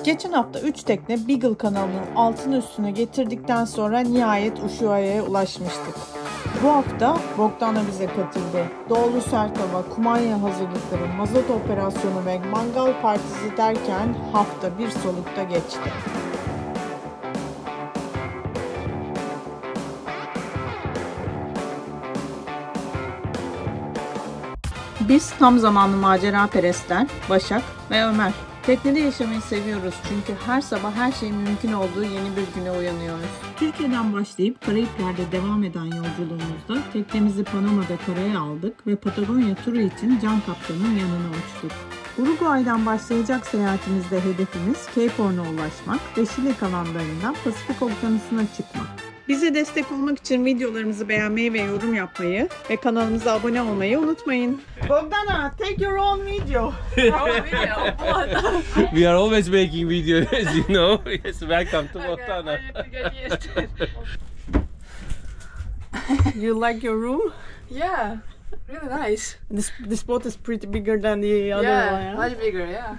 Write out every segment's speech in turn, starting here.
Geçen hafta 3 tekne Beagle kanalının altını üstüne getirdikten sonra nihayet Ushuaia'ya ulaşmıştık. Bu hafta Bogdana bize katıldı. Doğulu sert hava, kumanya hazırlıkları, mazot operasyonu ve mangal partisi derken hafta bir solukta geçti. Biz tam zamanlı macera perestler, Başak ve Ömer. Teknede yaşamayı seviyoruz çünkü her sabah her şeyin mümkün olduğu yeni bir güne uyanıyoruz. Türkiye'den başlayıp Karayipler'de devam eden yolculuğumuzda teknemizi Panama'da karaya aldık ve Patagonya turu için Can Kaptan'ın yanına uçtuk. Uruguay'dan başlayacak seyahatimizde hedefimiz Cape Horn'a ulaşmak ve Şili kanallarından Pasifik Okyanusu'na çıkmak. Bize destek olmak için videolarımızı beğenmeyi ve yorum yapmayı ve kanalımıza abone olmayı unutmayın. Bogdana, take your own video. We are always making videos, as you know. Yes, welcome to Bogdana. I have to get used to it. You like your room? Yeah, really nice. This boat is pretty bigger than the other one. Yeah, much bigger, yeah.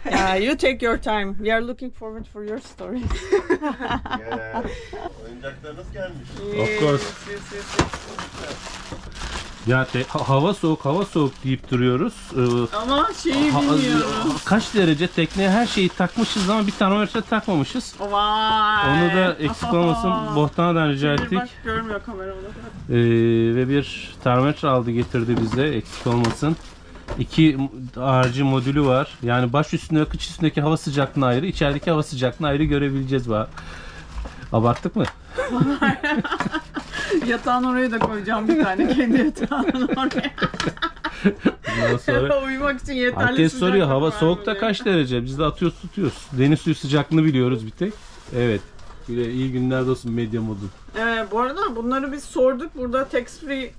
Yeah, you take your time. We are looking forward for your stories. Yeah. Oyuncaklarınız gelmiş. Of course. Ya hava soğuk deyip duruyoruz. Ama şeyi bilmiyoruz. Kaç derece tekneye her şeyi takmışız ama bir termometre takmamışız. Vay. Onu da eksik olmasın Bogdana'dan rica ettik. Bak görmüyor kameramda. Ve bir termometre aldı getirdi bize eksik olmasın. 2 RG modülü var. Yani baş üstünde ve kıç üstündeki hava sıcaklığını ayrı, içerideki hava sıcaklığını ayrı görebileceğiz. Abarttık mı? Yatağın oraya da koyacağım bir tane. Kendi yatağının oraya. Bundan sonra uyumak için yeterli herkes sıcaklık soruyor hava var soğukta diye. kaç derece? Biz de atıyoruz tutuyoruz. Deniz suyu sıcaklığını biliyoruz bir tek. Evet. Böyle iyi günler olsun medya modu. Bu arada bunları biz sorduk. Burada tax free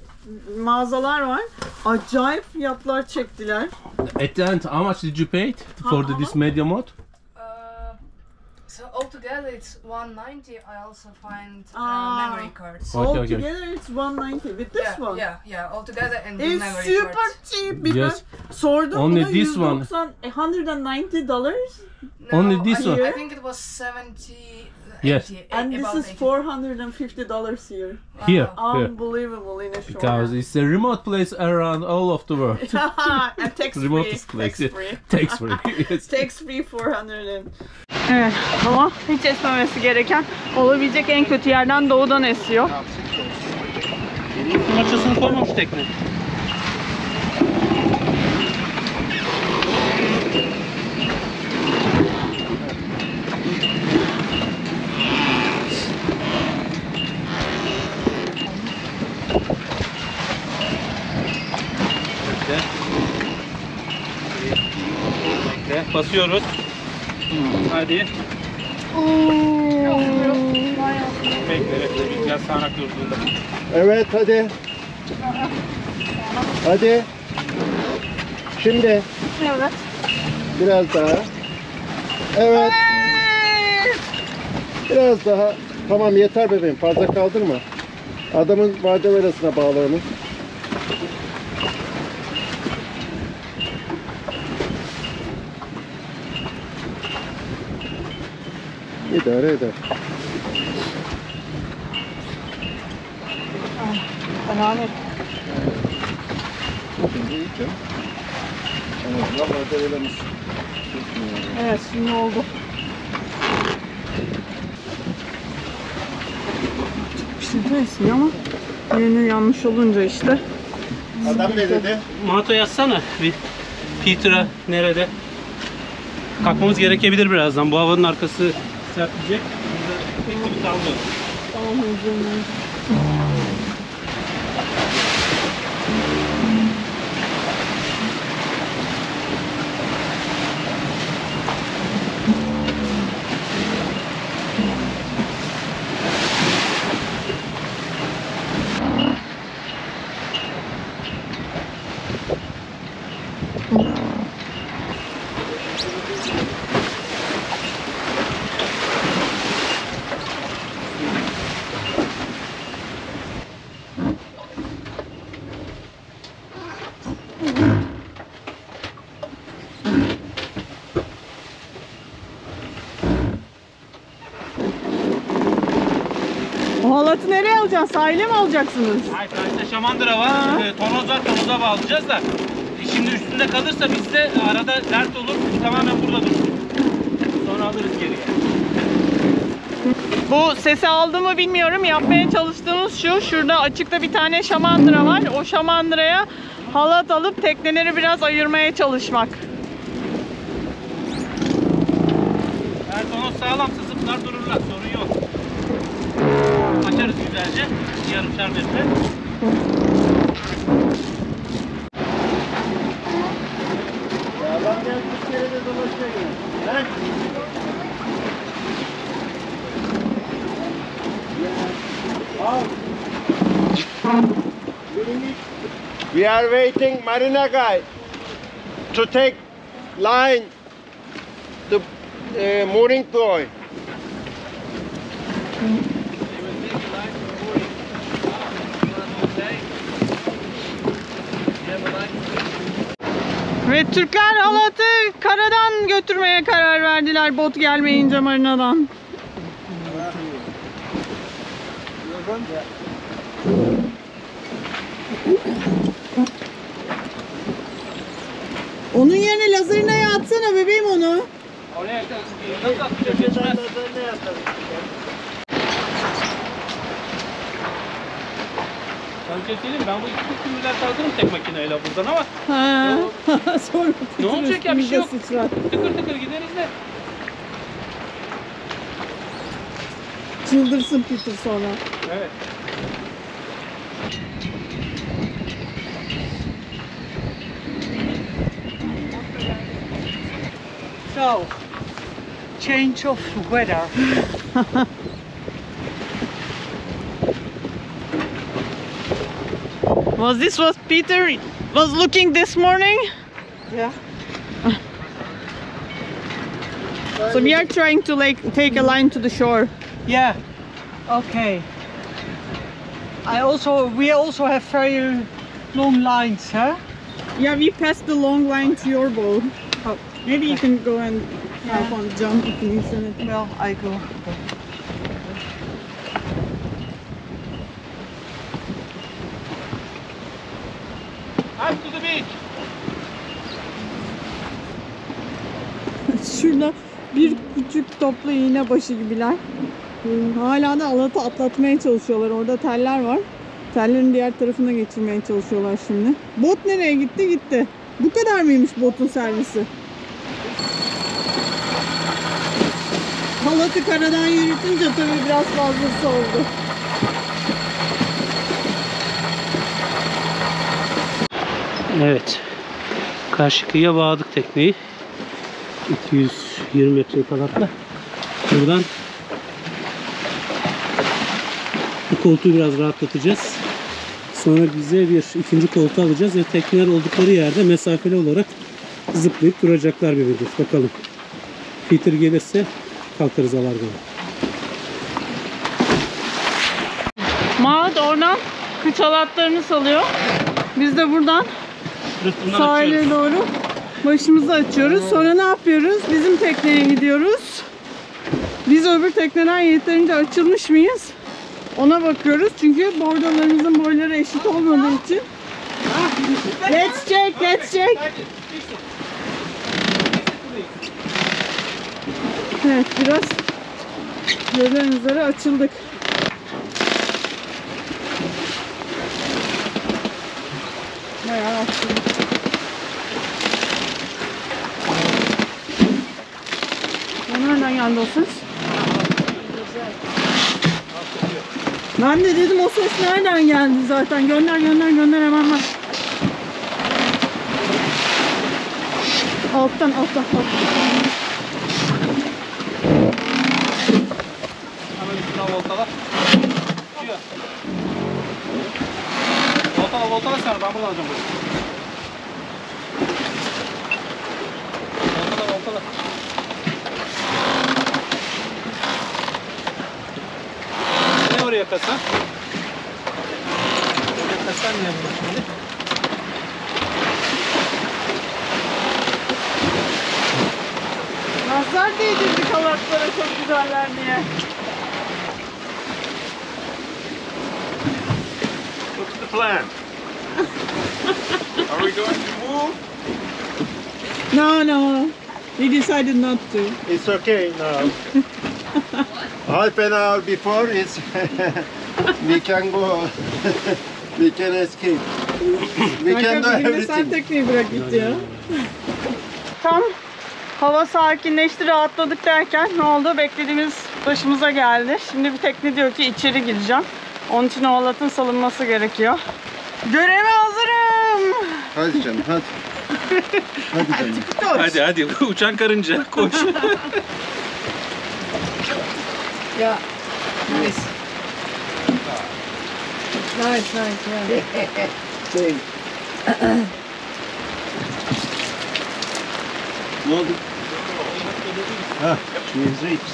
mağazalar var. Acayip fiyatlar çektiler. At the end, how much did you pay for this media mod? So altogether it's 190. I also find memory cards. Okay, okay. Altogether it's 190 with this one. Yeah. Altogether and the It's memory super cards. cheap because Yes. sordum Only buna this one. $190. No, Only this I, one. I think it was 70. Yes. 80, And this about is 80. $450 here. Here. Unbelievable in a shore. Because it's a remote place around all of the world. And tax free. Remotest place. Tax free. Tax free. Yes. Tax free 400. Evet ama hiç esmemesi gereken olabilecek en kötü yerden doğudan esiyor. Maçasını koymamış tekne. Bekle. Basıyoruz. Hadi. Bekle. Biraz sağanak durduğunda. Evet hadi. Hadi. Şimdi. Evet. Biraz daha. Evet. Biraz daha. Tamam yeter bebeğim. Fazla kaldırma. Adamın vardiyalarına bağla onu. İdare eder. Önemli. Şimdi iyice. En azından vardiyalarımız. Evet şimdi oldu. Bir şey esiyor ama yönü yanlış olunca işte. Adam ne dedi? Mato yazsana bir Peter'a nerede? Kalkmamız gerekebilir birazdan. Bu havanın arkası sertleyecek. Burada pek bir kalmıyor. Tamam hocam. halatı nereye alacaksın? Sahile mi alacaksınız? Hayır, karşıda şamandıra var. Tonoz var, tonoza bağlayacağız da. Şimdi üstünde kalırsa bizde arada dert olur. Tamamen burada dursun. Sonra alırız geriye. Bu sesi aldı mı bilmiyorum. Yapmaya çalıştığımız şu. Şurada açıkta bir tane şamandıra var. O şamandıraya halat alıp tekneleri biraz ayırmaya çalışmak. Eğer tonoz sağlamsa zıplar dururlar. Sorun yok. Açarız güzelce. Yarımşar metre. Adam geldi bir kere de dolaşıyor yine. Lan! We are waiting Marina guy to take line to mooring buoy. Ve Türkler halatı karadan götürmeye karar verdiler bot gelmeyince marinadan. Onun yerine lazerinaya atsana bebeğim onu. Oraya nasıl atacağım geçmez. Ben şey söyleyeyim, ben bu iki kimler kaldırırım tek makineyle buradan ama Ha. Sonra ne olacak ya, bir şey yok. sıçrar. Tıkır tıkır gideriz de. Çıldırsın Peter sonra. Evet. So, change of weather. Was this what Peter was looking this morning? Yeah. So we are trying to take a line to the shore. Yeah. Okay. We also have very long lines, huh? Yeah, we passed the long line to your boat. Oh, Maybe you can go and help on jump if you need it. well, I go. Up to the beach. Şurada bir küçük toplu iğne başı gibiler. Hala da halatı atlatmaya çalışıyorlar. Orada teller var. Tellerin diğer tarafına geçirmeye çalışıyorlar şimdi. Bot nereye gitti? Gitti. Bu kadar mıymış botun servisi? Halatı karadan yürütünce tabii biraz fazlası oldu. Evet. Karşı kıyıya bağladık tekneyi. 220 metre kadarla. Buradan bu koltuğu biraz rahatlatacağız. Sonra bize ikinci koltuğu alacağız ve tekneler oldukları yerde mesafeli olarak zıplayıp duracaklar bir müddet. Bakalım. Peter gelirse kalkarız alargana. Maat oradan kıç halatlarını salıyor. Biz de buradan Rıhtımdan sahile açıyoruz. doğru başımızı açıyoruz. Sonra ne yapıyoruz? Bizim tekneye gidiyoruz. Biz öbür tekneden yeterince açılmış mıyız? Ona bakıyoruz. Çünkü bordolarımızın boyları eşit olmadığı için. Let's check, let's check. Evet, biraz görülen üzere açıldık. Bayağı açıldık. Nereden geldi o ses? Ben de dedim o ses nereden geldi zaten. Gönder gönder gönder hemen bak. Alttan. Hemen üstüne voltala. Çıkıyor. Voltala sen, ben buradan alacağım burayı. Voltala. Ne oraya kasa? Oraya kasan ne yapıyor şimdi? Nazar değdirdik halatlara çok güzeller diye. plan? Are we going to move? No. We decided not to. It's okay now. Half an hour before is we can go. We can escape. We can do Sen everything. tekneyi bırak git ya. Tam hava sakinleşti, rahatladık derken ne oldu? Beklediğimiz başımıza geldi. Şimdi bir tekne diyor ki içeri gireceğim. Onun için o halatın salınması gerekiyor. Göreve hazırım. Hadi canım hadi. Hadi canım. Hadi uçan karınca koş. Yeah. Nice. Nice, yeah. Ne oldu? Ha, cheers reach.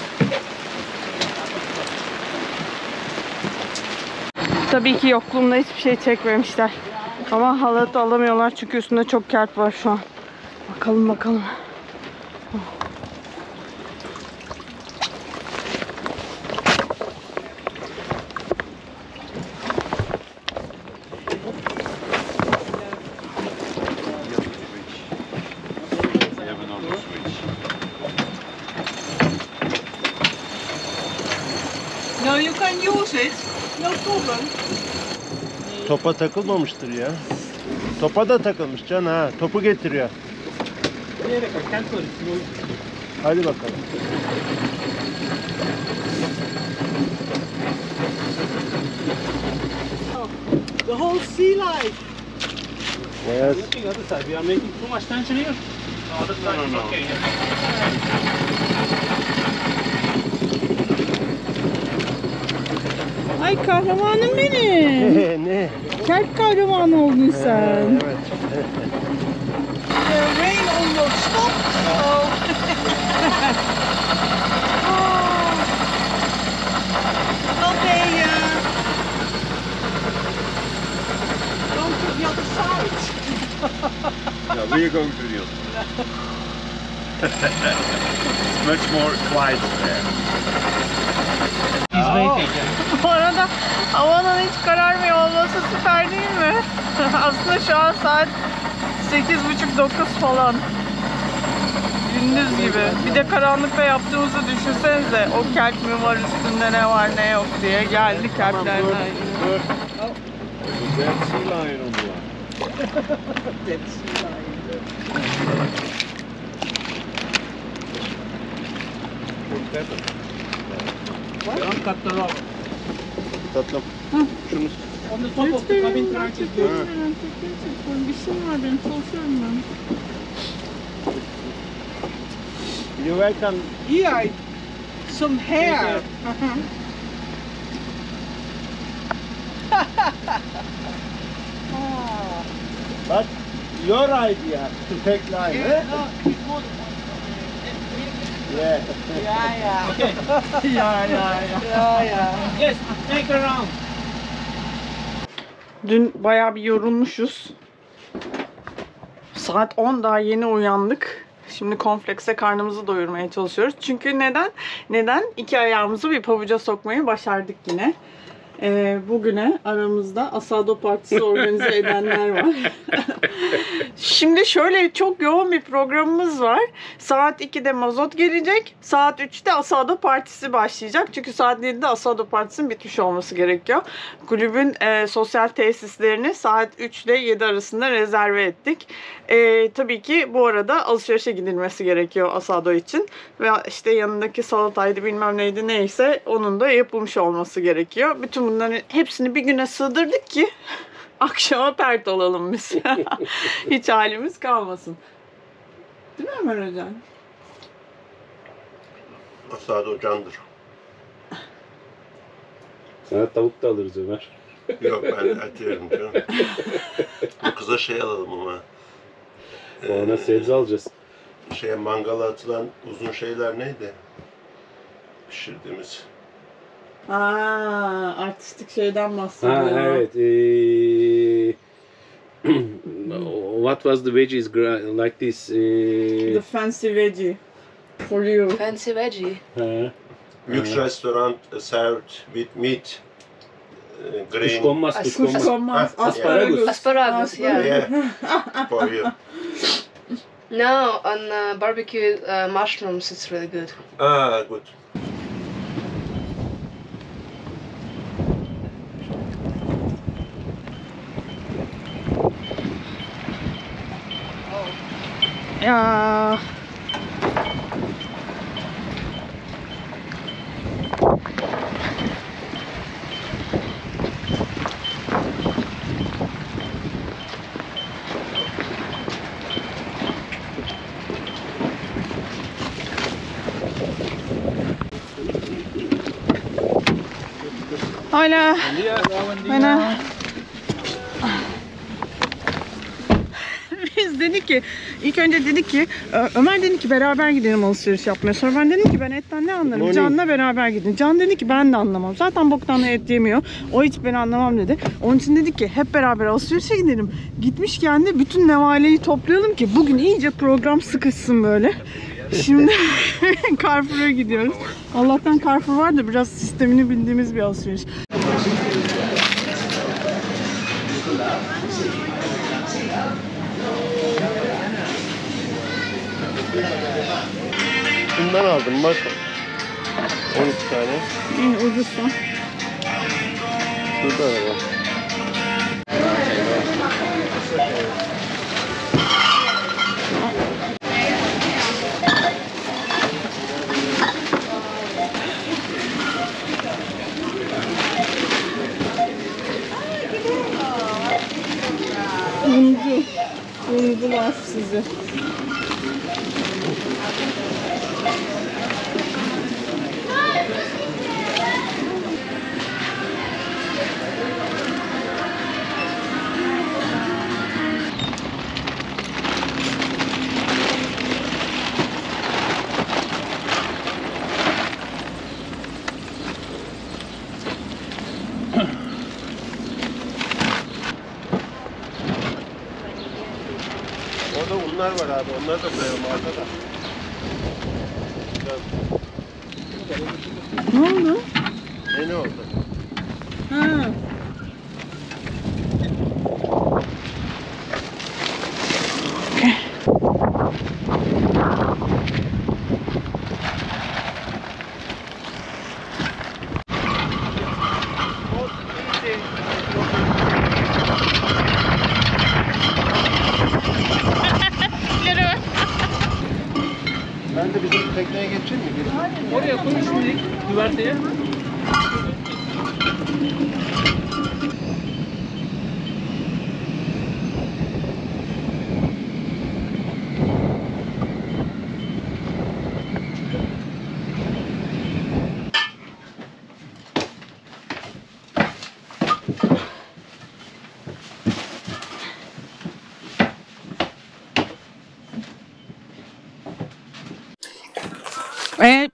Tabii ki yokluğumda hiçbir şey çekmemişler. Ama halatı alamıyorlar çünkü üstünde çok kert var şu an. Bakalım. No, you can use it. No problem. Topa takılmamıştır ya. Topa da takılmış can ha. Topu getiriyor. Hadi bakalım. The whole sea life. Yes. We are making too much tension here. No. Ay kahramanım benim. Ne? Kert kahramanı oldun sen. Evet. The rain almost stopped. So. Okay, go to the other side. Yeah, we're going to the other. It's much more quiet there. He's waiting. Bu arada havanın hiç kararmıyor olması süper değil mi? Aslında şu an saat 8.30-9 falan. Gündüz gibi. Bir de karanlıkta yaptığımızı düşünsenize. O kelp mi var üstünde, ne var ne yok diye geldi kelplerden. Dead sea lion on board. Dead sea Don't cut the rope. Tatlım. Şunu On the top of the cabin trunk is good. Bir şey var benim, çalışıyorum ben. You're welcome. Here, some hair. But your idea to take line, eh? Yeah. Yes, take a round. Dün bayağı bir yorulmuşuz. Saat 10, daha yeni uyandık. Şimdi Cornflakes'e karnımızı doyurmaya çalışıyoruz. Çünkü neden? 2 ayağımızı bir pabuca sokmayı başardık yine. Bugüne aramızda Asado Partisi organize edenler var. Şimdi şöyle çok yoğun bir programımız var. Saat 2'de mazot gelecek. Saat 3'te Asado Partisi başlayacak. Çünkü saat 7'de Asado Partisi'nin bitmiş olması gerekiyor. Kulübün sosyal tesislerini saat 3 ile 7 arasında rezerve ettik. Tabii ki bu arada alışverişe gidilmesi gerekiyor Asado için. Ve işte yanındaki salataydı bilmem neydi neyse onun da yapılmış olması gerekiyor. Bütün bunların hepsini bir güne sığdırdık ki akşama pert olalım biz. Hiç halimiz kalmasın. Değil mi Ömer Hocam? Asado candır. Sana tavuk da alırız Ömer. Yok ben et yerim canım. Bu kıza şey alalım ama. Ona sebze alacağız. Mangala atılan uzun şeyler neydi? Pişirdiğimiz. Artistik şeyden bahsediyor. Ha evet. What was the veggies like this? The fancy veggie for you. Fancy veggie. Ha. Lux restaurant served with meat. green. Kuşkonmaz, kuşkonmaz. Kuşkonmaz. Asparagus. Asparagus, yeah. Yeah, for you. No, on barbecue mushrooms, it's really good. Ah, good. Ya. Hola. Hola. Biz dedik ki ilk önce dedik ki Ömer dedi ki beraber gidelim alışveriş yapmaya. Sonra ben dedim ki ben etten ne anlarım? Can'la beraber gidin. Can dedi ki ben de anlamam. Zaten boktanla et yemiyor. O hiç ben anlamam dedi. Onun için dedik ki hep beraber alışverişe gidelim. Gitmişken de bütün nevaleyi toplayalım ki bugün iyice program sıkışsın böyle. Şimdi Carrefour'a gidiyoruz. Allah'tan Carrefour var da biraz sistemini bildiğimiz bir alışveriş. Bundan aldım bak. 12 tane. En ucuzsa. Şurada da var. Uncular sizi. Orada unlar var abi. Onları da koyalım arkada. Ne oldu? Ne oldu? Ha. Ben de bizim tekneye geçeyim mi? Oraya koy şimdi güverteye.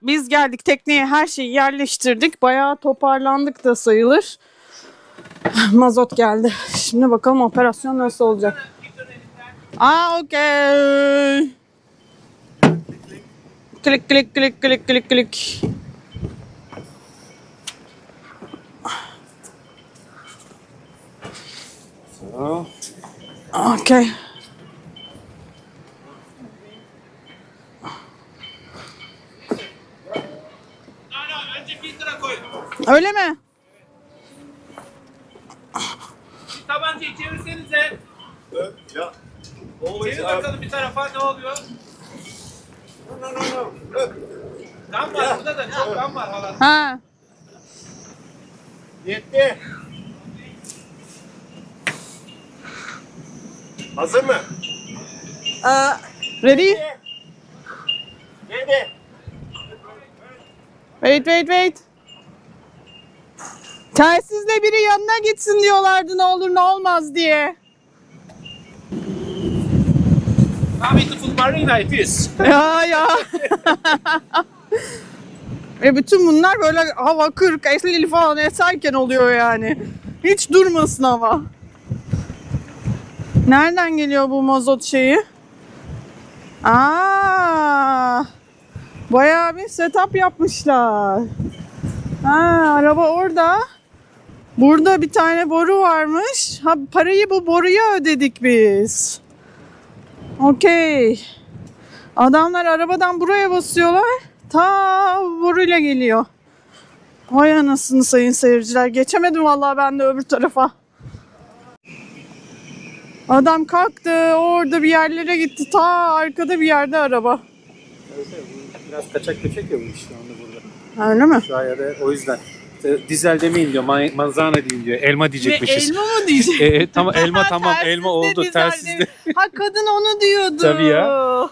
Biz geldik tekneye, her şeyi yerleştirdik. Bayağı toparlandık da sayılır. Mazot geldi. Şimdi bakalım operasyon nasıl olacak. Okey. Klik klik klik klik klik klik. Okey. Öyle mi? Tabancayı çevirsenize. Ya. Çevir bakalım bir tarafa, ne oluyor? Kan var burada da, çok kan var hala. Ha. Yetti. Hazır mı? Ready? Yetti. Wait. Telsizle biri yanına gitsin diyorlardı ne olur ne olmaz diye. How beautiful marina it is. Ya. Ve bütün bunlar böyle hava 40, 50 falan eserken oluyor yani. Hiç durmasın hava. Nereden geliyor bu mazot şeyi? Bayağı bir setup yapmışlar. Araba orada. Burada bir tane boru varmış. Ha, parayı bu boruya ödedik biz. Okey. Adamlar arabadan buraya basıyorlar. Ta boruyla geliyor. Vay anasını sayın seyirciler. Geçemedim vallahi ben de öbür tarafa. Adam kalktı. Orada bir yerlere gitti. Ta arkada bir yerde araba. Biraz kaçak göçek ya bu işte onda burada. Öyle mi? Şu ayada o yüzden. Dizel demeyin diyor, manzara deyin diyor. Elma diyecekmişiz. Elma mı diyecek? Tamam elma elma oldu tersizde. Ha kadın onu diyordu. Tabii ya.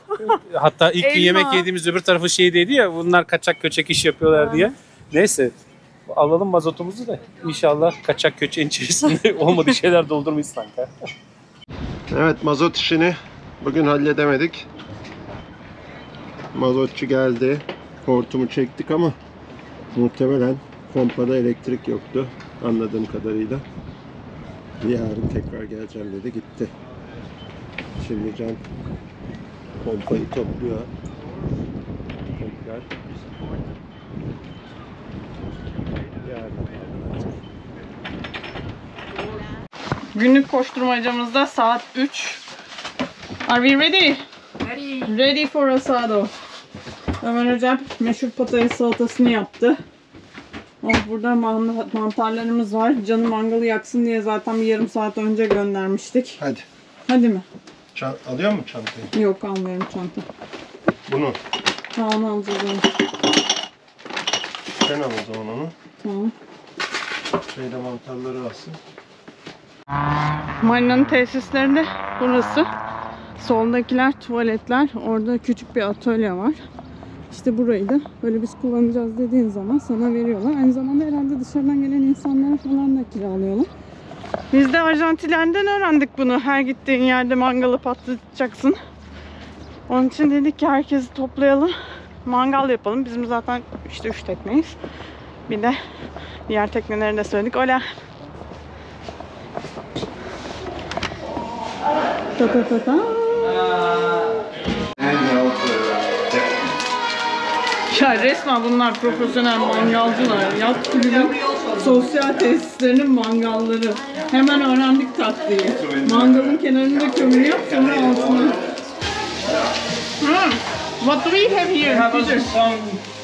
Hatta ilk gün Elma. yemek yediğimiz öbür tarafı şey dedi ya, bunlar kaçak göçek iş yapıyorlar diye. Neyse alalım mazotumuzu da inşallah kaçak göçeğin içerisinde olmadığı şeyler doldurmayız kanka. Evet, mazot işini bugün halledemedik. Mazotçu geldi. Hortumu çektik ama muhtemelen pompada elektrik yoktu anladığım kadarıyla. Yarın tekrar geleceğim dedi, gitti. Şimdi Can pompayı topluyor. Tekrar. Günlük koşturmacamızda saat 3. Are we ready? Ready for asado. Ömer Hocam meşhur patates salatasını yaptı. Oh, burada mantarlarımız var. Canı mangalı yaksın diye zaten bir yarım saat önce göndermiştik. Hadi. Hadi mi? Alıyor mu çantayı? Yok, almıyorum çanta. Bunu. Tamam, alacağız onu. Sen al o zaman onu. Tamam. Şeyde mantarları alsın. Marina'nın tesisleri de burası. Soldakiler tuvaletler. Orada küçük bir atölye var. İşte burayı da böyle biz kullanacağız dediğin zaman sana veriyorlar. Aynı zamanda herhalde dışarıdan gelen insanlara falan da kiralıyorlar. Biz de Arjantin'den öğrendik bunu. Her gittiğin yerde mangalı patlatacaksın. Onun için dedik ki herkesi toplayalım. Mangal yapalım. Bizim zaten işte 3 tekneyiz. Bir de diğer tekneleri de söyledik. Hola. Ta ta ta ta. Ya resmen bunlar profesyonel mangalcılar. Yat kulübün sosyal tesislerinin mangalları. Hemen öğrendik taktiği. Mangalın kenarında kömür yap, sonra altına. What do we have here? Peter?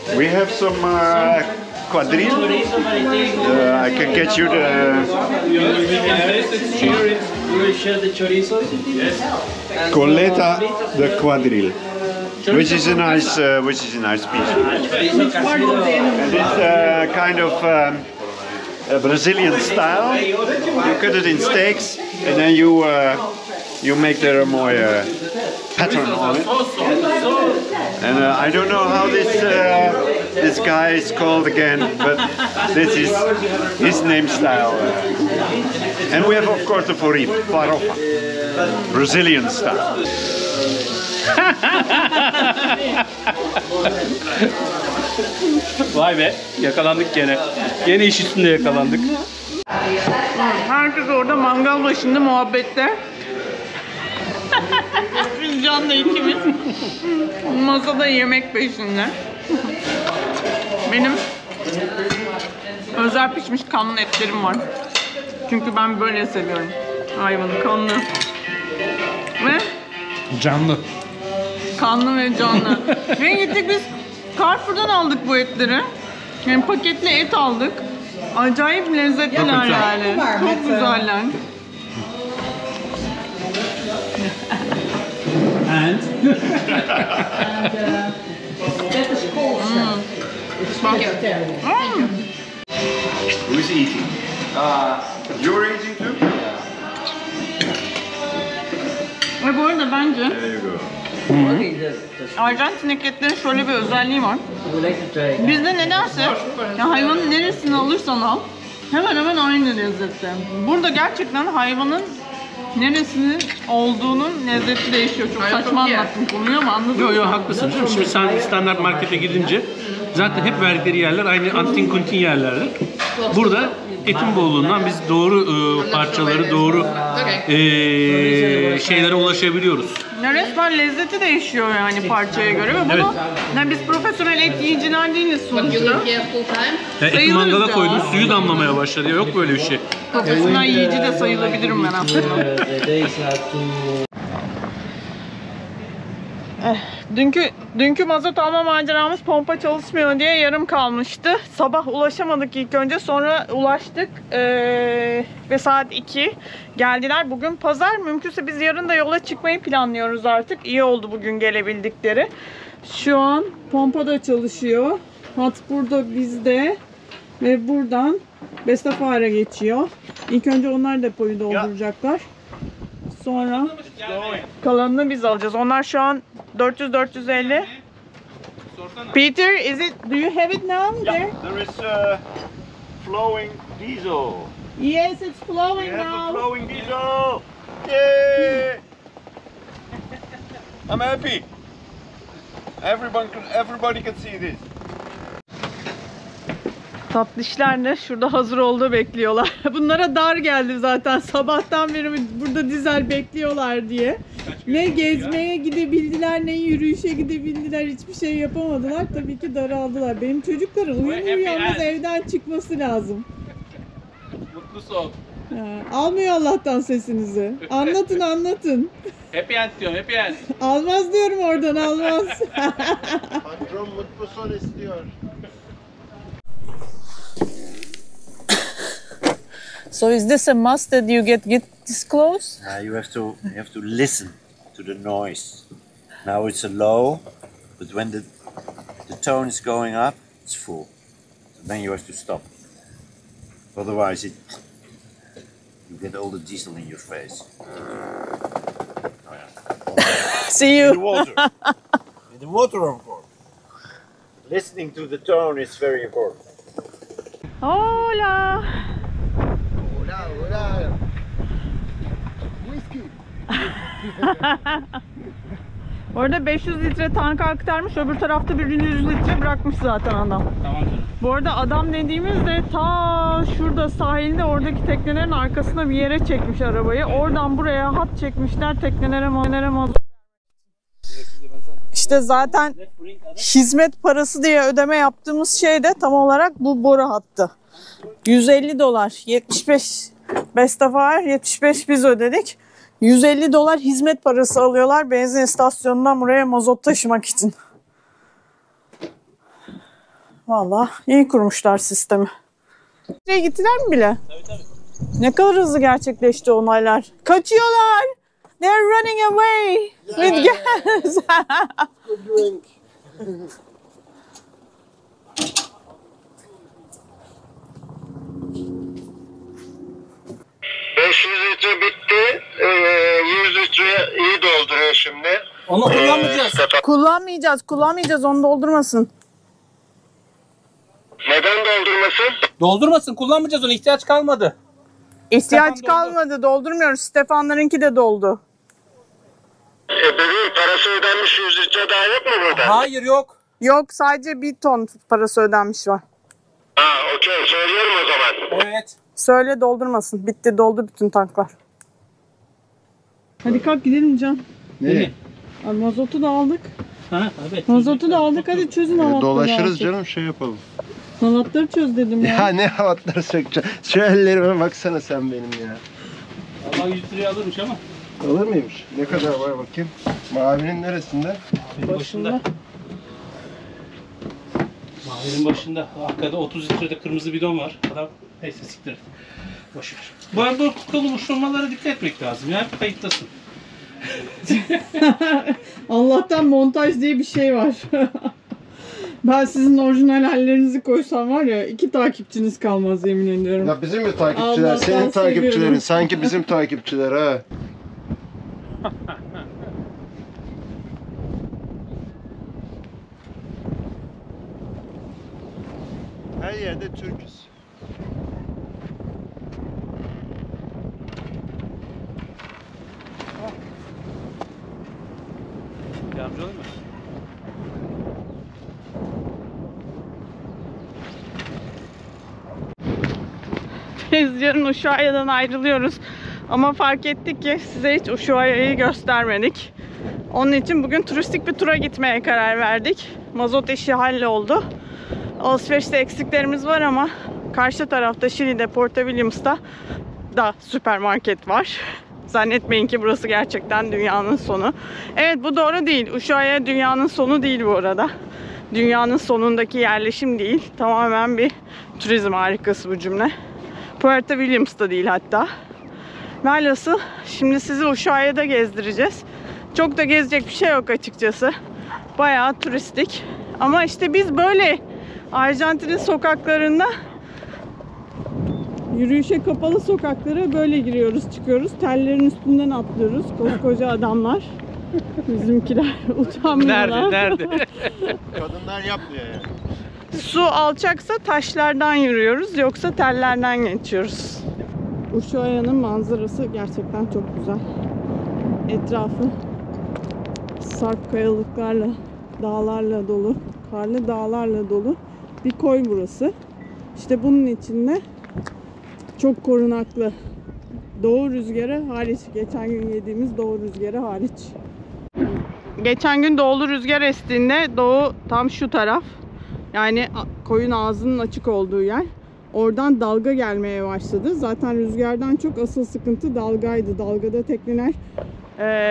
We have some quadrille. I can get you the coleta de quadrille, which is a nice piece. And it's kind of a Brazilian style. You cut it in steaks, and then you make the remoy pattern on it. And I don't know how this guy is called again, but this is his name style. And we have of course the farofa, Brazilian style. Vay be, yakalandık gene. Gene iş üstünde yakalandık. Herkes orada mangal başında muhabbette. Biz Can'la ikimiz masada yemek peşinde. Benim özel pişmiş kanlı etlerim var. Çünkü ben böyle seviyorum. Hayvanı kanlı. Ve Canlı. kanlı ve canlı. Ve gittik biz Carrefour'dan aldık bu etleri. Yani paketli et aldık. Acayip lezzetliler yani. Çok güzeller. And that is cold stuff. It's vegetarian. Who's eating? You're eating too? Ve bu arada bence There you go. Arjantin etlerin şöyle bir özelliği var. Would like to try. Bizde nedense ya hayvanın neresini alırsan al hemen hemen aynı lezzette. Burada gerçekten hayvanın neresinin olduğunun lezzeti değişiyor. Çok saçma anlattım konuyu ama anladın mı? Yok haklısın. Şimdi sen standart markete gidince zaten hep verdikleri yerler aynı antin kuntin yerlerdir. Burada etin bolluğundan biz doğru parçaları, doğru şeylere ulaşabiliyoruz. Ya resmen lezzeti değişiyor yani parçaya göre ve bunu yani biz profesyonel et yiyiciler değiliz sonuçta. Here full time? Et mangala koydum, suyu damlamaya başladı. Yok böyle bir şey. Profesyonel yiyici de sayılabilirim ben aslında. Dünkü mazot alma maceramız pompa çalışmıyor diye yarım kalmıştı. Sabah ulaşamadık ilk önce, sonra ulaştık ve saat 2 geldiler. Bugün pazar, mümkünse biz yarın da yola çıkmayı planlıyoruz artık. İyi oldu bugün gelebildikleri. Şu an pompa da çalışıyor. Hat burada bizde ve buradan Bestafar'a geçiyor. İlk önce onlar depoyu dolduracaklar. Sonra kalanını biz alacağız. Onlar şu an 400-450. Peter, do you have it now there? There is flowing diesel. Yes, it's flowing We have a now. flowing diesel. Yay! I'm happy. Everybody can see this. Tatlışlar ne? Şurada hazır olduğu bekliyorlar. Bunlara dar geldi zaten. Sabahtan beri burada dizel bekliyorlar diye. Ne gezmeye gidebildiler, ne yürüyüşe gidebildiler. Hiçbir şey yapamadılar. Tabii ki daraldılar. Benim çocukların uyanmaz evden çıkması lazım. Mutlu son. Almıyor Allah'tan sesinizi. Anlatın anlatın. Happy end diyorum, happy end. Almaz diyorum oradan, almaz. Patron mutlu son istiyor. So is this a must that you get this close? You have to listen to the noise. Now it's a low, but when the tone is going up, it's full. So then you have to stop. Otherwise, you get all the diesel in your face. See In the you. water. In the water, of course. Listening to the tone is very important. Hola. Orada 500 litre tanka aktarmış, öbür tarafta 100 litre bırakmış zaten adam. Tamam canım. Bu arada adam dediğimizde ta şurada sahilde oradaki teknelerin arkasına bir yere çekmiş arabayı. Oradan buraya hat çekmişler teknelere mazot. İşte zaten hizmet parası diye ödeme yaptığımız şey de tam olarak bu boru hattı. 150 dolar, 75 Bestafer, 75 biz ödedik. 150 dolar hizmet parası alıyorlar benzin istasyonundan buraya mazot taşımak için. Vallahi iyi kurmuşlar sistemi. Nereye gittiler mi bile? Tabii tabii. Ne kadar hızlı gerçekleşti olaylar. Kaçıyorlar. They're running away with gas. Good drink. 500 litre bitti. 100 litre iyi dolduruyor şimdi. Onu kullanmayacağız. Kullanmayacağız onu doldurmasın. Neden doldurmasın? Doldurmasın, kullanmayacağız onu. İhtiyaç kalmadı. İhtiyaç Stefan doldu. kalmadı, doldurmuyoruz. Stefanlarınki de doldu. Bebeğim parası ödenmiş 100 litre daha yok mu burada? Hayır, yok. Yok, sadece 1 ton parası ödenmiş var. Ha okey söylüyorum o zaman. Evet. Söyle doldurmasın. Bitti, doldu bütün tanklar. Hadi kalk gidelim Can. Nereye? Mazotu da aldık. Ha, evet. Mazotu da aldık. Hadi çözün halatları. Dolaşırız artık. canım şey yapalım. Halatları çöz dedim ya. Ya ne halatları sökeceğim. Şu ellerime baksana sen benim ya. Allah 100 liraya alırmış ama. Alır mıymış? Ne kadar var bakayım. Mavinin neresinde? Mavinin başında. Mavinin başında. Arkada 30 litrede kırmızı bidon var. Adam neyse siktir et. Boşver. Bu arada o kolu boşlamalara dikkat etmek lazım. Yani kayıttasın. Allah'tan montaj diye bir şey var. Ben sizin orijinal hallerinizi koysam var ya 2 takipçiniz kalmaz yemin ediyorum. Ya bizim mi takipçiler? Allah'tan Senin takipçilerin. seviyorum. Sanki bizim takipçiler ha. Her yerde Türk'üz. Yardımcı olayım mı? Biz yarın Ushuaia'dan ayrılıyoruz. Ama fark ettik ki size hiç Ushuaia'yı göstermedik. Onun için bugün turistik bir tura gitmeye karar verdik. Mazot işi halloldu. Alışverişte eksiklerimiz var ama karşı tarafta Şili'de, Porto Williams'ta da süpermarket var. Zannetmeyin ki burası gerçekten dünyanın sonu. Evet, bu doğru değil. Ushuaia dünyanın sonu değil bu arada. Dünyanın sonundaki yerleşim değil. Tamamen bir turizm harikası bu cümle. Puerto Williams'ta değil hatta. Velhasıl şimdi sizi Ushuaia'da gezdireceğiz. Çok da gezecek bir şey yok açıkçası. Bayağı turistik. Ama işte biz böyle Arjantin'in sokaklarında yürüyüşe kapalı sokaklara böyle giriyoruz, çıkıyoruz. Tellerin üstünden atlıyoruz. Koskoca adamlar. Bizimkiler utanmıyorlar. Nerede? Kadınlar yapmıyor yani. Su alçaksa taşlardan yürüyoruz, yoksa tellerden geçiyoruz. Ushuaia'nın manzarası gerçekten çok güzel. Etrafı sarp kayalıklarla, dağlarla dolu, karlı dağlarla dolu bir koy burası. İşte bunun içinde çok korunaklı. Doğu rüzgarı hariç, geçen gün yediğimiz doğu rüzgarı hariç. Geçen gün doğulu rüzgar estiğinde doğu tam şu taraf. Yani koyun ağzının açık olduğu yer. Oradan dalga gelmeye başladı. Zaten rüzgardan çok asıl sıkıntı dalgaydı. Dalgada tekneler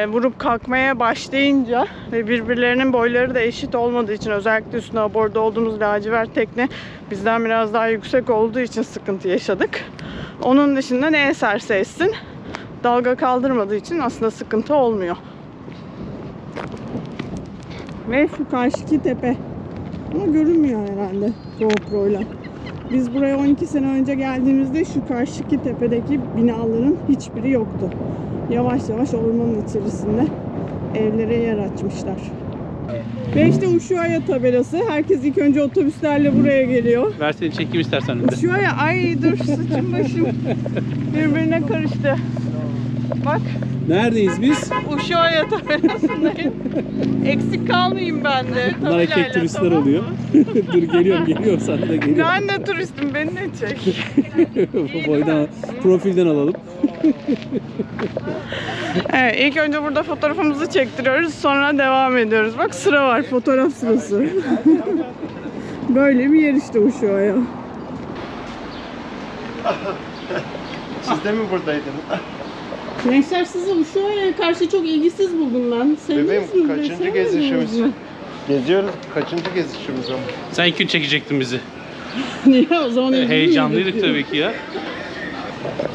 vurup kalkmaya başlayınca ve birbirlerinin boyları da eşit olmadığı için, özellikle üstüne aborda olduğumuz lacivert tekne bizden biraz daha yüksek olduğu için sıkıntı yaşadık. Onun dışında ne eserse essin, dalga kaldırmadığı için aslında sıkıntı olmuyor. Ve şu karşıki tepe. Ama görünmüyor herhalde GoPro'yla. Biz buraya 12 sene önce geldiğimizde şu karşıki tepedeki binaların hiçbiri yoktu. Yavaş yavaş ormanın içerisinde evlere yer açmışlar. Ve işte Ushuaia tabelası. Herkes ilk önce otobüslerle buraya geliyor. Ver seni çekeyim istersen önde. Ushuaia, ay dur saçım başım birbirine karıştı. Bak. Neredeyiz biz? Ushuaia tabelasındayım. Eksik kalmayayım ben de. Bunlar erkek turistler oluyor. Dur geliyorum sana da geliyorum. Ben de turistim, beni de çek. Boydan, profilden alalım. Evet, ilk önce burada fotoğrafımızı çektiriyoruz, sonra devam ediyoruz. Bak sıra var, fotoğraf sırası. Böyle bir yer işte Ushuaia. Siz de mi buradaydınız? Gençler, sizi Ushuaia'ya karşı çok ilgisiz buldum ben. Bebeğim, kaçıncı gezişimiz? Geziyoruz. Kaçıncı gezişimiz ama? Sen ilk gün çekecektin bizi. Niye o zaman Heyecanlıydık tabii ki ya.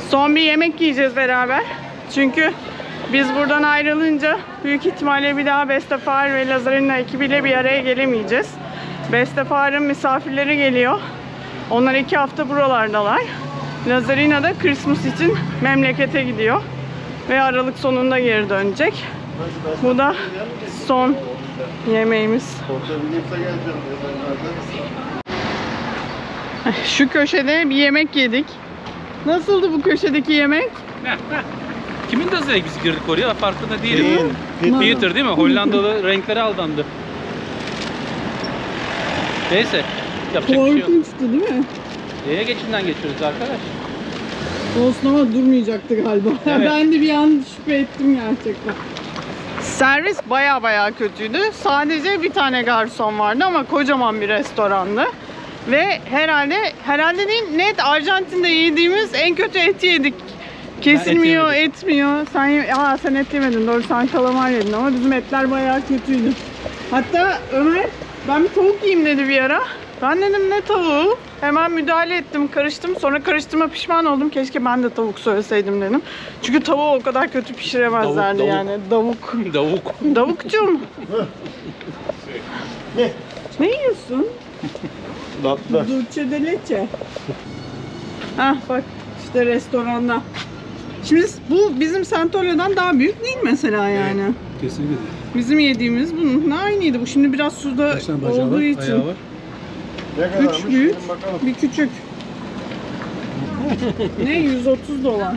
Son bir yemek yiyeceğiz beraber. Çünkü biz buradan ayrılınca büyük ihtimalle bir daha Bestefar ve Lazarina ekibiyle bir araya gelemeyeceğiz. Bestefar'ın misafirleri geliyor. Onlar 2 hafta buralardalar. Lazarina da Christmas için memlekete gidiyor. Ve Aralık sonunda geri dönecek. Bu da son yemeğimiz. Şu köşede bir yemek yedik. Nasıldı bu köşedeki yemek? Kimin de zevk biz girdik oraya? Farkında değilim. Peter değil mi? Hollandalı renklere aldandı. Neyse. Yapacak bir şey yok. Korkunçtu değil mi? Yaya geçinden geçiyoruz arkadaş. Olsun ama durmayacaktı galiba. Evet. Ben de bir an şüphe ettim gerçekten. Servis baya kötüydü. Sadece bir tane garson vardı ama kocaman bir restorandı. Ve herhalde değil, net Arjantin'de yediğimiz en kötü eti yedik. Kesilmiyor, etmiyor. Sen et yemedin, doğru, sen kalamar yedin ama bizim etler bayağı kötüydü. Hatta Ömer, ben bir tavuk yiyeyim dedi bir ara. Ben dedim ne tavuğu? Hemen müdahale ettim, karıştım. Sonra karıştırma pişman oldum. Keşke ben de tavuk söyleseydim dedim. Çünkü tavuğu o kadar kötü pişiremezlerdi Davuk. yani. Davuk. Davukcuğum. Ne yiyorsun? Tatlı. Dulce de leche. Hah bak işte restoranda. Şimdi bu bizim Sant'Olio'dan daha büyük değil mesela yani. Kesinlikle. Bizim yediğimiz bunun aynıydı. Bu şimdi biraz suda olduğu için. Ne kadarmış? 3 büyük, Gelin bakalım. bir küçük. Ne? 130 dolar.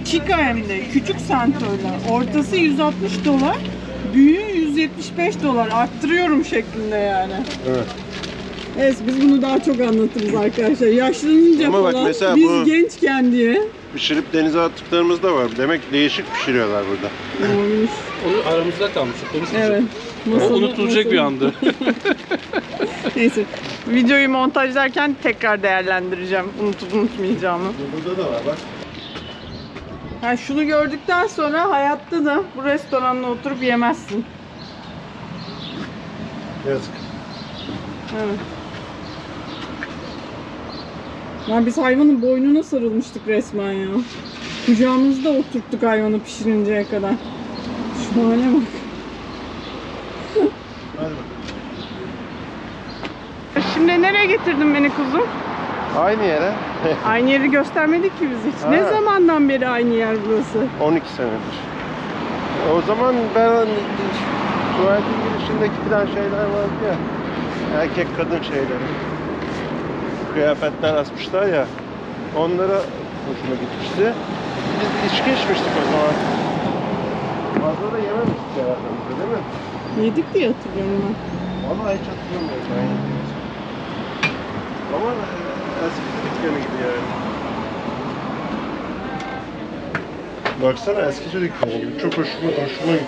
Chica hem de. Küçük Sant'Olio. Ortası 160 dolar. Büyüğü 175 dolar. Arttırıyorum şeklinde yani. Evet. Evet, biz bunu daha çok anlatırız arkadaşlar. Yaşlanınca Ama bak falan, mesela biz bu- gençken diye. pişirip denize attıklarımız da var. Demek değişik pişiriyorlar burada. Olmuş. Onu aramızda kalmış. Evet. Unutulacak bir andı. Neyse. Videoyu montajlarken tekrar değerlendireceğim. Unutup unutmayacağımı. Burada da var bak. Ha, şunu gördükten sonra hayatta da bu restoranda oturup yemezsin. Yazık. Evet. Ya biz hayvanın boynuna sarılmıştık resmen ya. Kucağımızda oturttuk hayvanı pişirinceye kadar. Şu hale bak. Hadi bak. Şimdi nereye getirdin beni kuzum? Aynı yere. Aynı yeri göstermedik ki biz hiç. Ha. Ne zamandan beri aynı yer burası? 12 senedir. O zaman ben tuvaletin girişindeki falan şeyler vardı ya. Erkek kadın şeyleri. Kıyafetler asmışlar ya. Onlara hoşuma gitmişti. Biz içki içmiştik o zaman. Fazla da yememiştik herhalde, değil mi? Yedik diye hatırlıyorum ben. Vallahi hiç hatırlamıyorum ben yediğimizi. Ama eski dükkana gibi yani. Baksana eski dükkana gibi. Çok hoşuma gitti yani.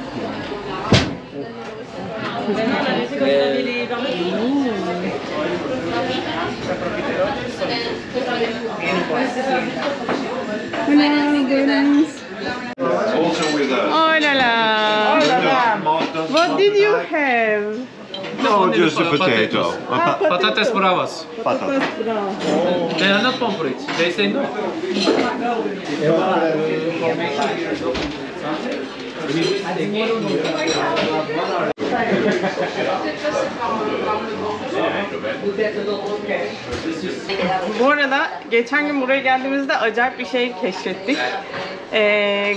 Also with a Oh la la. What did you have? no, just a potato. Patates bravas. Patat. Bravo. They are not pomfrits. They say no. Bu arada geçen gün buraya geldiğimizde acayip bir şey keşfettik.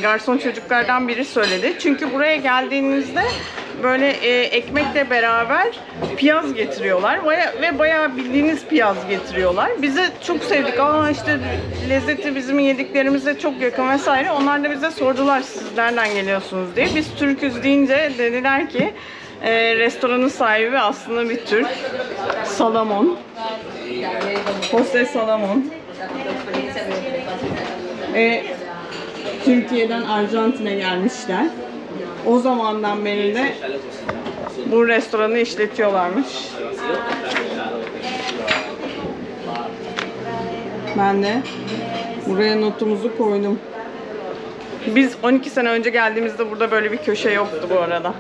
Garson çocuklardan biri söyledi. Çünkü buraya geldiğinizde böyle ekmekle beraber piyaz getiriyorlar ve bayağı bildiğiniz piyaz getiriyorlar. Bize çok sevdik. Aa işte lezzeti bizim yediklerimize çok yakın vesaire. Onlar da bize sordular siz nereden geliyorsunuz diye. Biz Türk'üz deyince dediler ki restoranın sahibi aslında bir Türk. Salamon. Jose Salamon. Türkiye'den Arjantin'e gelmişler. O zamandan beri de bu restoranı işletiyorlarmış. Ben de buraya notumuzu koydum. Biz 12 sene önce geldiğimizde burada böyle bir köşe yoktu bu arada.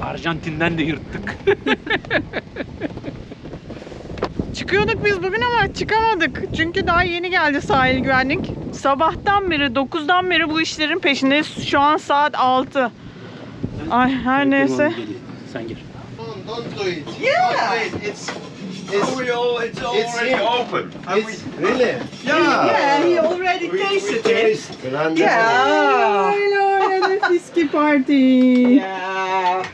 Arjantin'den de yırttık. Çıkıyorduk biz bugün ama çıkamadık. Çünkü daha yeni geldi sahil güvenlik. Sabahtan beri, 9'dan beri bu işlerin peşindeyiz. Şu an saat 6. Ay her neyse. Sen gir. Don't do it. Yeah. It's It's already open. really. Yeah, he already tasted it. Yeah. Hello, the whiskey party. Yeah.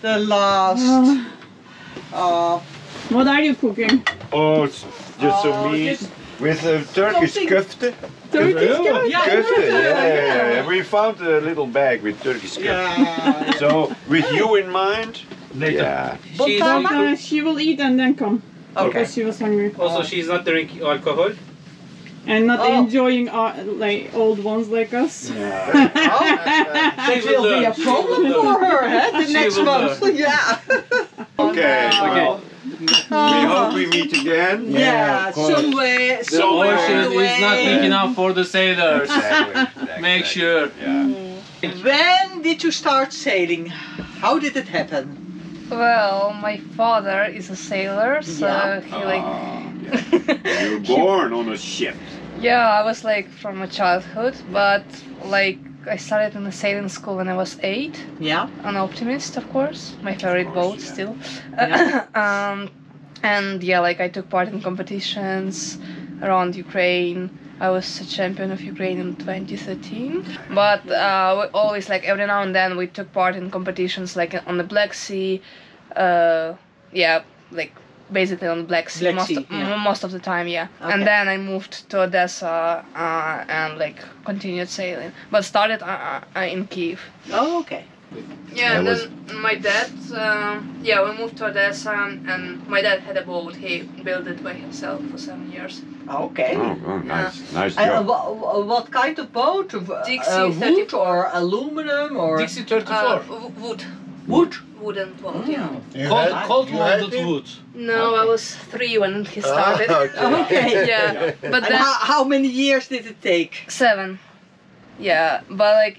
The last. What are you cooking? Oh, it's just some meat just with a Turkish something- köfte. Turkish Yeah, Köfte, yeah, yeah. We found a little bag with Turkish köfte. Yeah. So, with you in mind, yeah. She will eat and then come. Okay. Because she was hungry. Also, she's not drinking alcohol. And not Oh. enjoying like old ones like us. That will be a problem for her, huh? The She next will month. Yeah. Okay, well, we hope we meet again. Yeah, somewhere. The ocean somewhere is not big enough for the sailors. Exactly. Make sure. Yeah. When did you start sailing? How did it happen? Well, my father is a sailor, so Yeah. he like. You were born on a ship. Yeah, I was like from a childhood, but like I started in the sailing school when I was 8. Yeah. An Optimist, of course, my favorite boat still. And yeah, like I took part in competitions around Ukraine. I was a champion of Ukraine in 2013. But we always, like every now and then, we took part in competitions like on the Black Sea. Yeah, like basically on the Black Sea, most of the time, yeah. Okay. And then I moved to Odessa and like continued sailing, but started in Kiev. Oh, okay. Yeah, and then my dad, we moved to Odessa, and my dad had a boat. He built it by himself for 7 years. Okay. Oh, nice. Nice And job. what kind of boat? Dixie Wood 34. or aluminum or Dixie 34. Wood. wood? Wooden boat, yeah. Cold you had molded him? wood. No, I was 3 when he started. Okay. Yeah, but And then how many years did it take? 7. Yeah, but like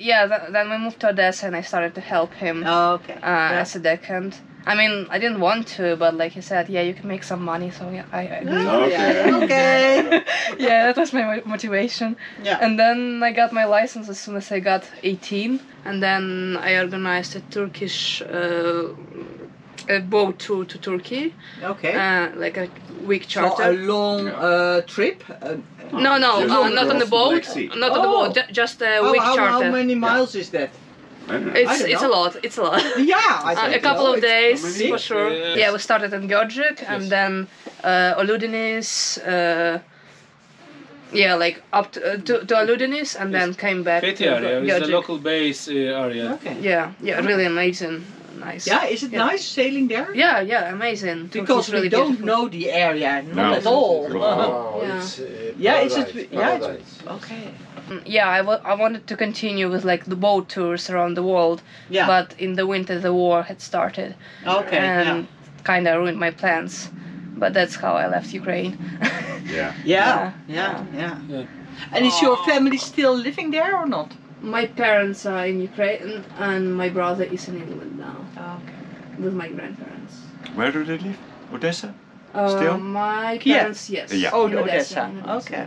then we moved to Odessa and I started to help him Okay. as a deckhand. I mean, I didn't want to, but like he said, yeah, you can make some money, so yeah, I agreed. Okay. Okay. Yeah, that was my motivation. Yeah. And then I got my license as soon as I got 18, and then I organized a Turkish a boat tour to Turkey, Okay. like a week So a charter. long trip. No, Just not on the across the boat, Black Sea. not on the Oh. boat, just a week How charter. many miles is that? I don't know. I don't It's a know. lot. It's a lot. Yeah, I think A couple so. of days How many? for sure. Yes. Yeah, we started in Gojek and then Oludenis. Yeah, like up to Oludenis and then came back Fethi to area is the Gojek. local base area. Okay. Yeah, really amazing, nice. Yeah, is it Yeah. nice sailing there? Yeah, amazing. Because Turkey's we really don't beautiful. know the area, not No. at all. Oh, Yeah. it's Yeah, is it? paradise, Yeah, it's, paradise. okay. Yeah, I wanted to continue with like the boat tours around the world, Yeah. but in the winter the war had started Okay. and kind of ruined my plans. But that's how I left Ukraine. Yeah. Yeah. Yeah. Yeah. And is your family still living there or not? My parents are in Ukraine and my brother is in England now Okay. with my grandparents. Where do they live? Odessa? Still? My Kiev? parents, yes. Yeah. Oh, in Odessa. in Okay.